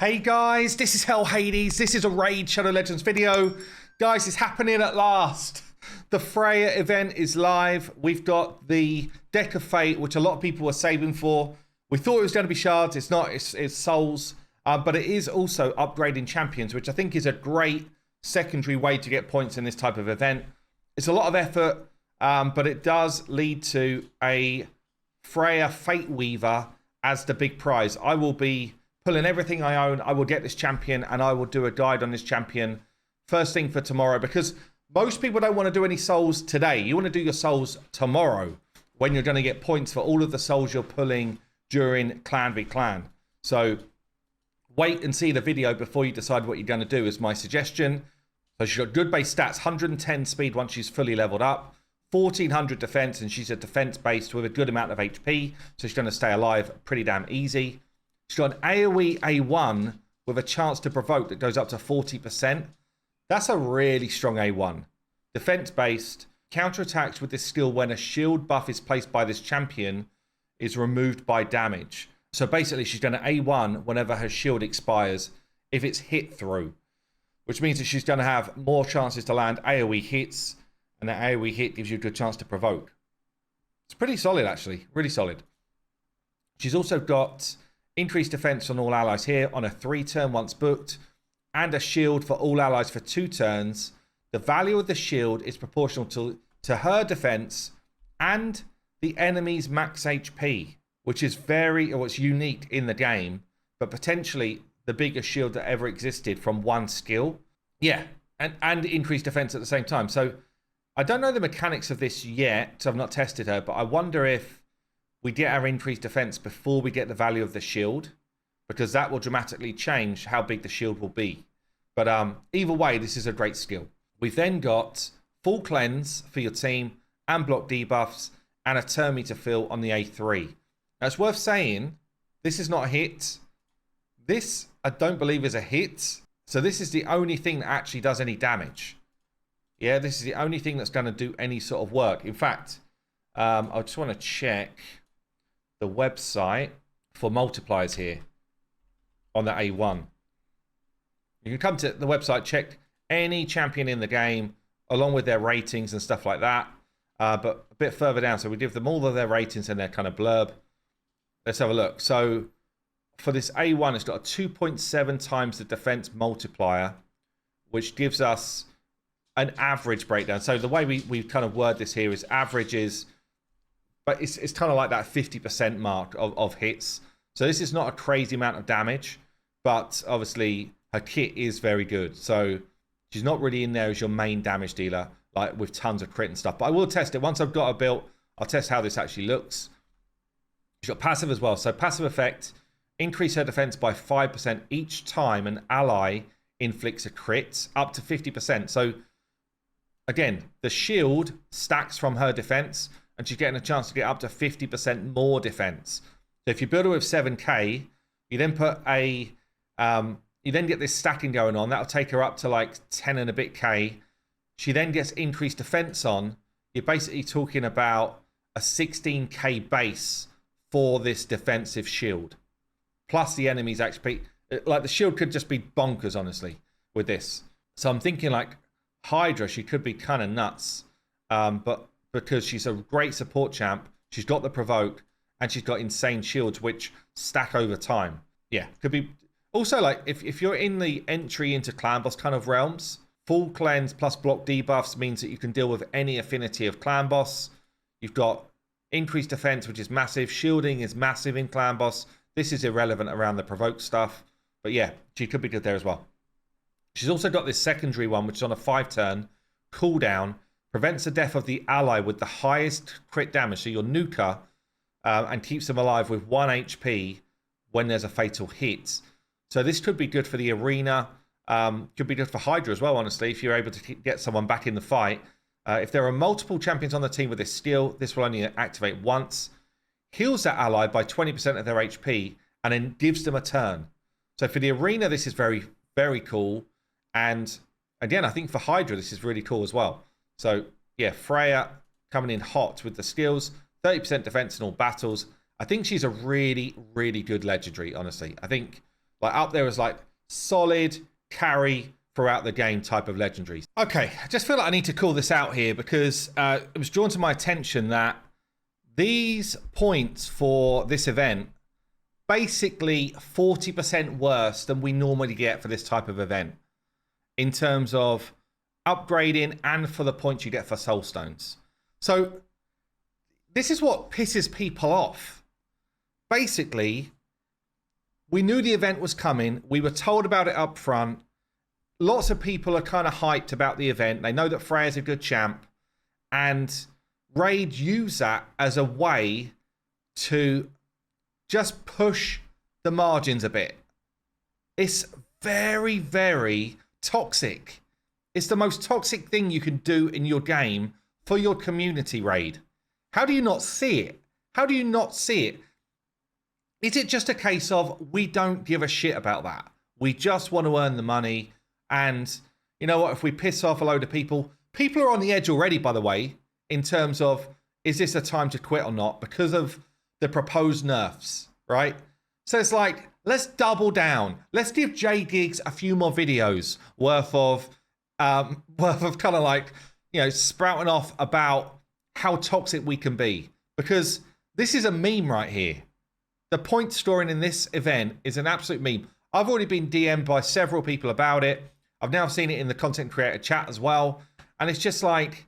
Hey guys, this is Hell Hades. This is a Raid Shadow Legends video. Guys, it's happening at last. The Freya event is live. We've got the Deck of Fate, which a lot of people were saving for. We thought it was going to be shards. It's not. It's souls. But it is also upgrading champions, which I think is a great secondary way to get points in this type of event. It's a lot of effort, but it does lead to a Freya Fate Weaver as the big prize. I will be pulling everything I own. I will get this champion and I will do a guide on this champion first thing for tomorrow, because most people don't want to do any souls today. You want to do your souls tomorrow when you're going to get points for all of the souls you're pulling during Clan v Clan. So wait and see the video before you decide what you're going to do is my suggestion. So she's got good base stats, 110 speed once she's fully leveled up, 1400 defense, and she's a defense based with a good amount of HP, so she's going to stay alive pretty damn easy. She's got an AoE A1 with a chance to provoke that goes up to 40%. That's a really strong A1. Defense-based, counterattacks with this skill when a shield buff is placed by this champion is removed by damage. So basically, she's going to A1 whenever her shield expires if it's hit through, which means that she's going to have more chances to land AoE hits, and that AoE hit gives you a good chance to provoke. It's pretty solid, actually. Really solid. She's also got increased defense on all allies here on a 3-turn once booked, and a shield for all allies for 2 turns. The value of the shield is proportional to her defense and the enemy's max HP, which is it's unique in the game, but potentially the biggest shield that ever existed from one skill. Yeah, and increased defense at the same time. So I don't know the mechanics of this yet, so I've not tested her, but I wonder if we get our increased defense before we get the value of the shield, because that will dramatically change how big the shield will be. But either way, this is a great skill. We've then got full cleanse for your team and block debuffs and a turn meter fill on the A3. Now, it's worth saying, this is not a hit. This, I don't believe, is a hit. So this is the only thing that actually does any damage. Yeah, this is the only thing that's going to do any sort of work. In fact, I just want to check the website for multipliers here on the A1. You can come to the website, check any champion in the game along with their ratings and stuff like that. But a bit further down, so we give them all of their ratings and their kind of blurb. Let's have a look. So for this A1, it's got a 2.7 times the defense multiplier, which gives us an average breakdown. So the way we kind of word this here is averages, but it's kind of like that 50% mark of hits. So this is not a crazy amount of damage, but obviously her kit is very good. So she's not really in there as your main damage dealer, like with tons of crit and stuff. But I will test it. Once I've got her built, I'll test how this actually looks. She's got passive as well. So passive effect, increase her defense by 5% each time an ally inflicts a crit, up to 50%. So again, the shield stacks from her defense, and she's getting a chance to get up to 50% more defense. So if you build her with 7k, you then put you then get this stacking going on. That'll take her up to like 10 and a bit K. She then gets increased defense on. You're basically talking about a 16k base for this defensive shield, plus the enemy's HP. Like the shield could just be bonkers, honestly, with this. So I'm thinking like Hydra, she could be kind of nuts, but because she's a great support champ, she's got the provoke, and she's got insane shields which stack over time. Yeah, could be. Also, like if you're in the entry into clan boss kind of realms, full cleanse plus block debuffs means that you can deal with any affinity of clan boss. You've got increased defense, which is massive. Shielding is massive in clan boss. This is irrelevant around the provoke stuff, but yeah, she could be good there as well. She's also got this secondary one, which is on a 5-turn cooldown, prevents the death of the ally with the highest crit damage, so your nuker, and keeps them alive with 1 HP when there's a fatal hit. So this could be good for the arena, could be good for Hydra as well, honestly, if you're able to get someone back in the fight. If there are multiple champions on the team with this skill, this will only activate once, heals that ally by 20% of their HP, and then gives them a turn. So for the arena, this is very, very cool. And again, I think for Hydra, this is really cool as well. So yeah, Freya coming in hot with the skills, 30% defense in all battles. I think she's a really, really good legendary, honestly. I think Like up there as like solid carry throughout the game type of legendaries. Okay, I just feel like I need to call this out here because it was drawn to my attention that these points for this event basically 40% worse than we normally get for this type of event in terms of upgrading and for the points you get for soul stones. So this is what pisses people off. Basically, we knew the event was coming. We were told about it up front. Lots of people are kind of hyped about the event. They know that Freya's a good champ. And Raid use that as a way to just push the margins a bit. It's very, very toxic. It's the most toxic thing you can do in your game for your community, Raid. How do you not see it? How do you not see it? Is it just a case of we don't give a shit about that? We just want to earn the money. And you know what? If we piss off a load of people, people are on the edge already, by the way, in terms of, is this a time to quit or not? Because of the proposed nerfs, right? So it's like, let's double down. Let's give J Gigs a few more videos worth of kind of like, you know, sprouting off about how toxic we can be. Because this is a meme right here. The point scoring in this event is an absolute meme. I've already been DM'd by several people about it. I've now seen it in the content creator chat as well. And it's just like,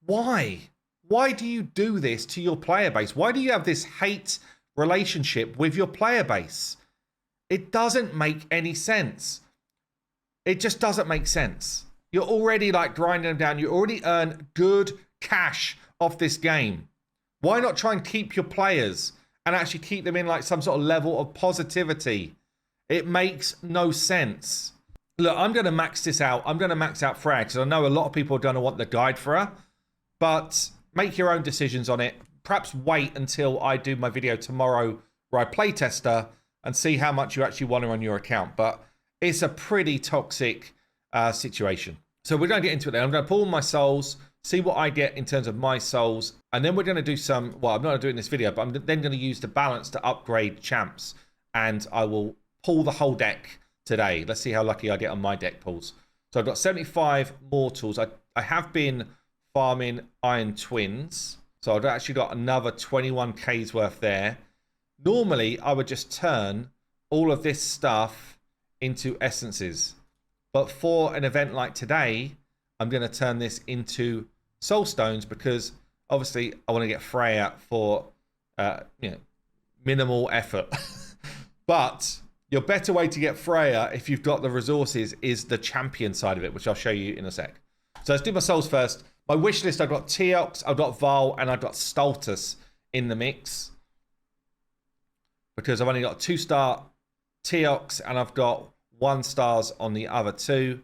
why? Why do you do this to your player base? Why do you have this hate relationship with your player base? It doesn't make any sense. It just doesn't make sense. You're already like grinding them down. You already earn good cash off this game. Why not try and keep your players and actually keep them in like some sort of level of positivity? It makes no sense. Look, I'm going to max this out. I'm going to max out Freya because I know a lot of people are going to want the guide for her. But make your own decisions on it. Perhaps wait until I do my video tomorrow where I play test her and see how much you actually want her on your account. But it's a pretty toxic situation. So we're going to get into it then. I'm going to pull my souls, see what I get in terms of my souls. And then we're going to do some, well, I'm not going to do it in this video, but I'm then going to use the balance to upgrade champs. And I will pull the whole deck today. Let's see how lucky I get on my deck pulls. So I've got 75 mortals. I have been farming Iron Twins. So I've actually got another 21k's worth there. Normally, I would just turn all of this stuff into essences. But for an event like today, I'm going to turn this into soul stones because obviously I want to get Freya for minimal effort. But your better way to get Freya, if you've got the resources, is the champion side of it, which I'll show you in a sec. So let's do my souls first. My wish list, I've got Teox, I've got Val, and I've got Stultus in the mix. Because I've only got 2-star Teox, and I've got 1 stars on the other 2.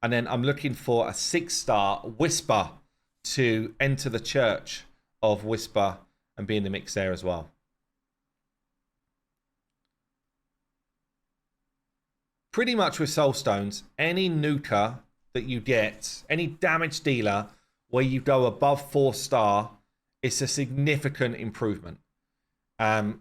And then I'm looking for a 6-star Whisper to enter the church of Whisper and be in the mix there as well. Pretty much with soul stones, any nuker that you get, any damage dealer where you go above 4-star, it's a significant improvement. And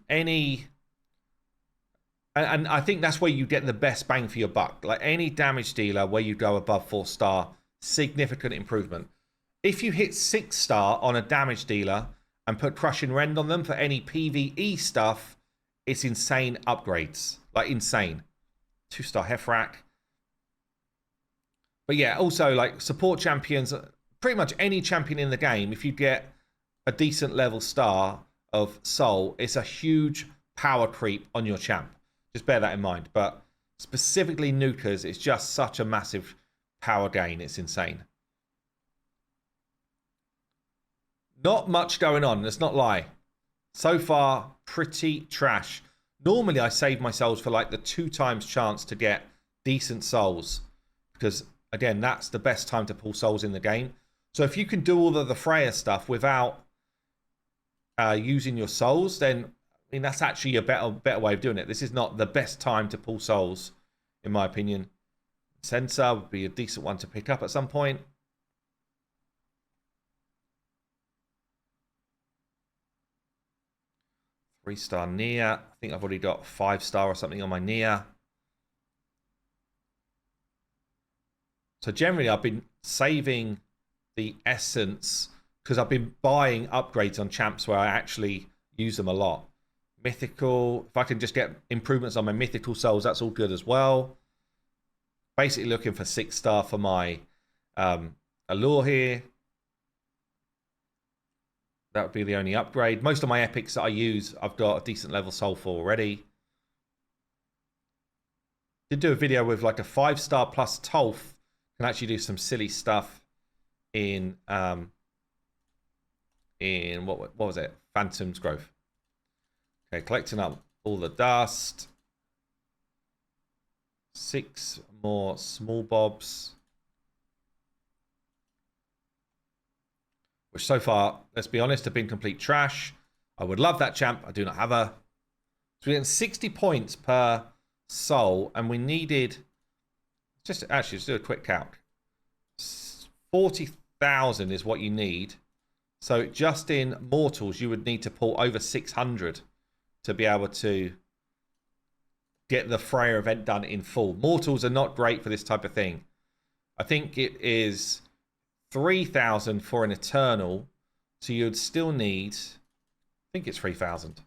I think that's where you get the best bang for your buck. Like any damage dealer where you go above 4-star, significant improvement. If you hit 6-star on a damage dealer and put Crushing Rend on them for any PvE stuff, it's insane upgrades. Like insane. 2-star Hefrak. But yeah, also like support champions, pretty much any champion in the game, if you get a decent level star of soul, it's a huge power creep on your champ. Just bear that in mind. But specifically nukers, it's just such a massive power gain. It's insane. Not much going on. Let's not lie. So far, pretty trash. Normally, I save my souls for like the 2 times chance to get decent souls. Because, again, that's the best time to pull souls in the game. So if you can do all of the Freya stuff without using your souls, then, I mean, that's actually a better way of doing it. This is not the best time to pull souls, in my opinion. Sensor would be a decent one to pick up at some point. Three-star Nia. I think I've already got 5-star or something on my Nia. So generally, I've been saving the essence because I've been buying upgrades on champs where I actually use them a lot. Mythical, if I can just get improvements on my mythical souls, that's all good as well. Basically looking for 6-star for my allure here. That would be the only upgrade. Most of my epics that I use, I've got a decent level soul for already. Did do a video with like a 5-star plus Tolf. Can actually do some silly stuff in what was it? Phantom's Grove. Okay, collecting up all the dust. 6 more small bobs. Which so far, let's be honest, have been complete trash. I would love that champ. I do not have her. So we're getting 60 points per soul, and we needed, just actually, let's do a quick calc. 40,000 is what you need. So just in Mortals, you would need to pull over 600 to be able to get the Freya event done in full. Mortals are not great for this type of thing. I think it is 3,000 for an Eternal. So you'd still need, I think it's 3,000.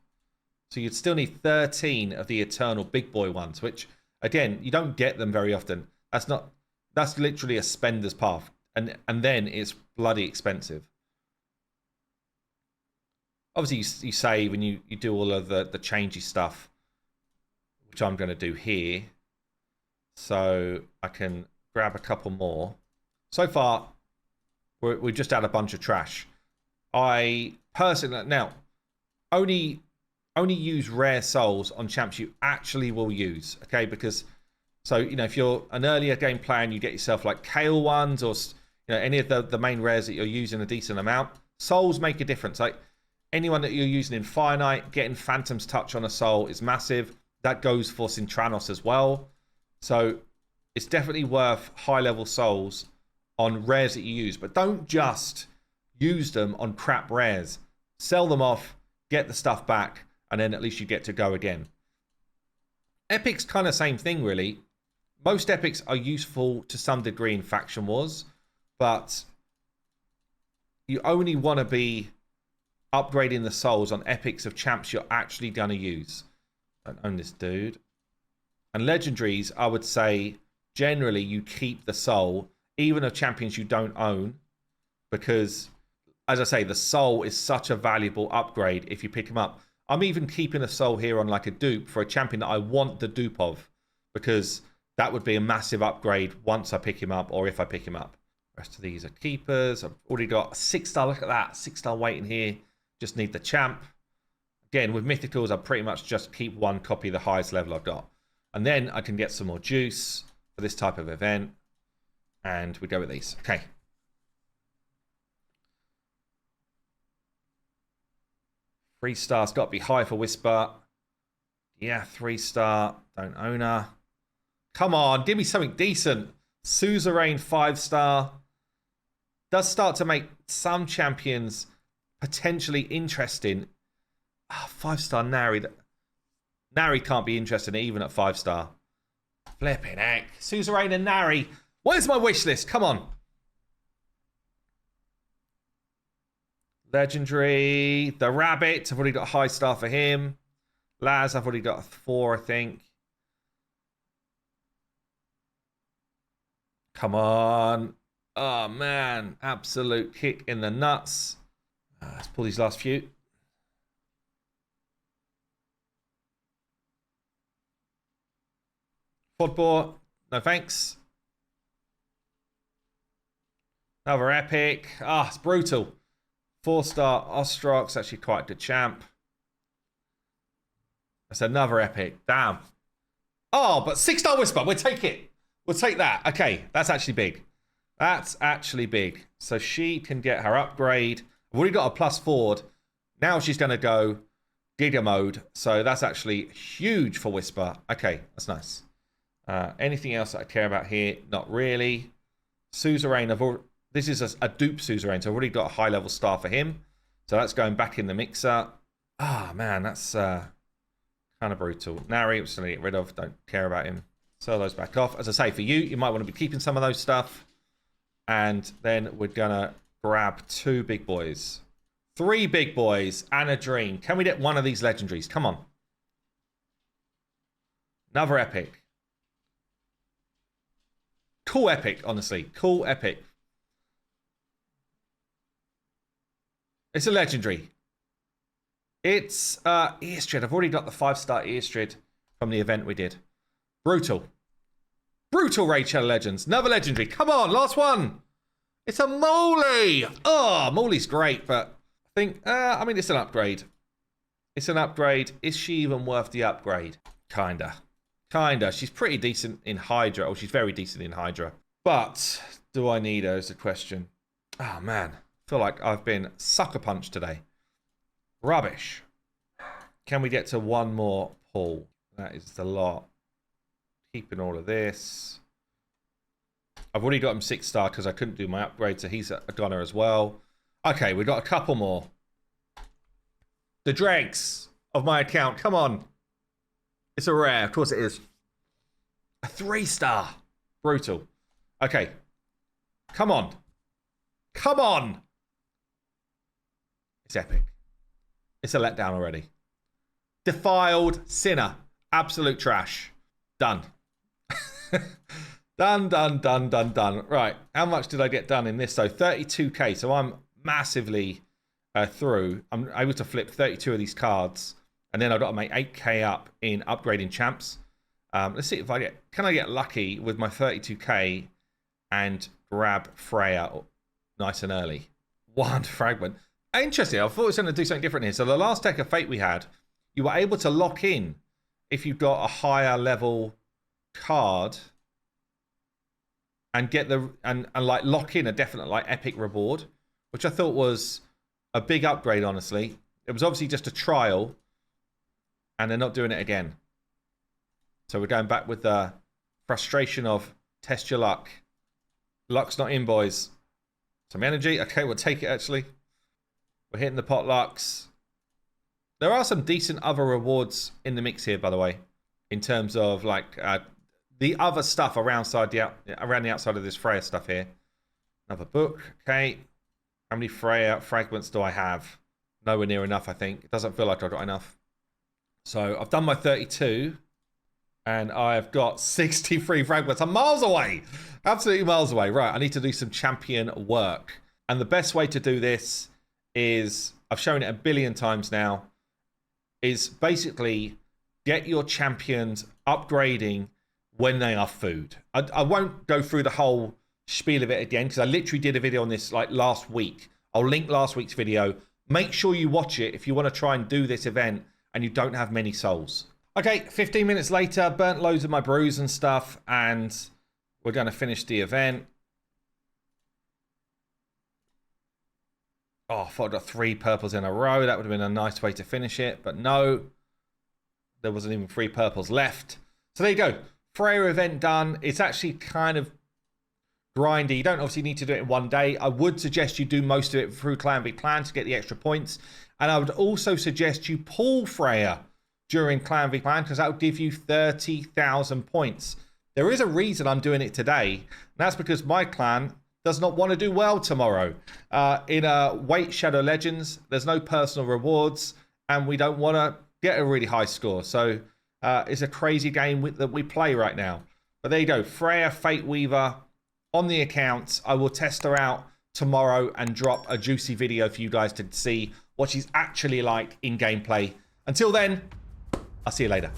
So you'd still need 13 of the Eternal big boy ones, which again, you don't get them very often. That's literally a spender's path. And then it's bloody expensive. Obviously, you save and you do all of the changey stuff, which I'm going to do here. So I can grab a couple more. So far, we just had a bunch of trash. I personally, now, only use rare souls on champs you actually will use, okay? Because, so, you know, if you're an earlier game player and you get yourself like Kale ones or, you know, any of the main rares that you're using a decent amount, souls make a difference. Like, anyone that you're using in Fire Knight, getting Phantom's Touch on a soul is massive. That goes for Sintranos as well. So it's definitely worth high-level souls on rares that you use. But don't just use them on crap rares. Sell them off, get the stuff back, and then at least you get to go again. Epics kind of same thing, really. Most epics are useful to some degree in Faction Wars, but you only want to be upgrading the souls on epics of champs you're actually going to use. I don't own this dude. And legendaries, I would say, generally you keep the soul, even of champions you don't own, because, as I say, the soul is such a valuable upgrade if you pick him up. I'm even keeping a soul here on like a dupe for a champion that I want the dupe of, because that would be a massive upgrade once I pick him up or if I pick him up. The rest of these are keepers. I've already got a 6-star. Look at that. 6-star waiting here. Just need the champ. Again, with mythicals, I pretty much just keep one copy of the highest level I've got. And then I can get some more juice for this type of event. And we go with these. Okay. Three stars got to be high for Whisper. Yeah, 3-star. Don't own her. Come on, give me something decent. Suzerain 5-star. Does start to make some champions potentially interesting. 5-star Nari. Nari can't be interesting even at 5-star. Flipping heck. Suzerain and Nari. Where's my wish list? Come on. Legendary. The Rabbit. I've already got a high star for him. Laz, I've already got a 4, I think. Come on. Oh, man. Absolute kick in the nuts. Let's pull these last few. Fodbor. No thanks. Another epic. Ah, it's brutal. 4-star Ostrox. Actually quite a good champ. That's another epic. Damn. Oh, but 6-star Whisper. We'll take it. We'll take that. Okay, that's actually big. That's actually big. So she can get her upgrade. I've already got a plus forward. Now she's going to go Giga mode. So that's actually huge for Whisper. Okay, that's nice. Anything else that I care about here? Not really. Suzerain. This is a dupe Suzerain. So I've already got a high level star for him. So that's going back in the mixer. Ah, man, that's kind of brutal. Nari, I'm just going to get rid of. Don't care about him. Sell those back off. As I say, for you, you might want to be keeping some of those stuff. And then we're going to grab 2 big boys. 3 big boys and a dream. Can we get one of these legendaries? Come on. Another epic. Cool epic, honestly. Cool epic. It's a legendary. It's Earstrid. I've already got the 5-star Earstrid from the event we did. Brutal. Brutal Raid Shadow Legends. Another legendary. Come on, last one. It's a Molly. Oh, Molly's great, but I think, I mean, it's an upgrade. It's an upgrade. Is she even worth the upgrade? Kinda. Kinda. She's pretty decent in Hydra. Oh, she's very decent in Hydra. But do I need her is the question. Oh, man. I feel like I've been sucker punched today. Rubbish. Can we get to one more pull? That is the lot. Keeping all of this. I've already got him 6-star because I couldn't do my upgrade, so he's a goner as well. Okay, we've got a couple more. The dregs of my account. Come on. It's a rare. Of course it is. A 3-star. Brutal. Okay. Come on. Come on. It's epic. It's a letdown already. Defiled Sinner. Absolute trash. Done. Done. Right. How much did I get done in this? So 32k. So I'm massively through. I'm able to flip 32 of these cards. And then I've got to make 8k up in upgrading champs. Let's see if I get... Can I get lucky with my 32k and grab Freya nice and early? 1 fragment. Interesting. I thought it was going to do something different here. So the last deck of Fate we had, you were able to lock in if you got a higher level card and get the and like lock in a definite like epic reward, which I thought was a big upgrade, honestly. It was obviously just a trial and they're not doing it again. So we're going back with the frustration of test your luck. Luck's not in, boys. Some energy. Okay, we'll take it actually. We're hitting the potlucks. There are some decent other rewards in the mix here, by the way, in terms of like the other stuff around the outside of this Freya stuff here. Another book. Okay. How many Freya fragments do I have? Nowhere near enough, I think. It doesn't feel like I've got enough. So I've done my 32 and I've got 63 fragments. I'm miles away. Absolutely miles away. Right. I need to do some champion work. And the best way to do this is, I've shown it a billion times now, is basically get your champions upgrading when they are food. I won't go through the whole spiel of it again because I literally did a video on this like last week. I'll link last week's video. Make sure you watch it if you want to try and do this event and you don't have many souls. Okay, 15 minutes later, burnt loads of my brews and stuff, and we're going to finish the event. Oh, I thought I got 3 purples in a row. That would have been a nice way to finish it. But no, there wasn't even 3 purples left. So there you go. Freya event done. It's actually kind of grindy. You don't obviously need to do it in one day. I would suggest you do most of it through Clan Big Clan to get the extra points. And I would also suggest you pull Freya during Clan Big Clan because that will give you 30,000 points. There is a reason I'm doing it today. And that's because my clan does not want to do well tomorrow. In Weight Shadow Legends, there's no personal rewards, and we don't want to get a really high score. So it's a crazy game that we play right now. But there you go, Freya Fate Weaver on the account. I will test her out tomorrow and drop a juicy video for you guys to see what she's actually like in gameplay. Until then, I'll see you later.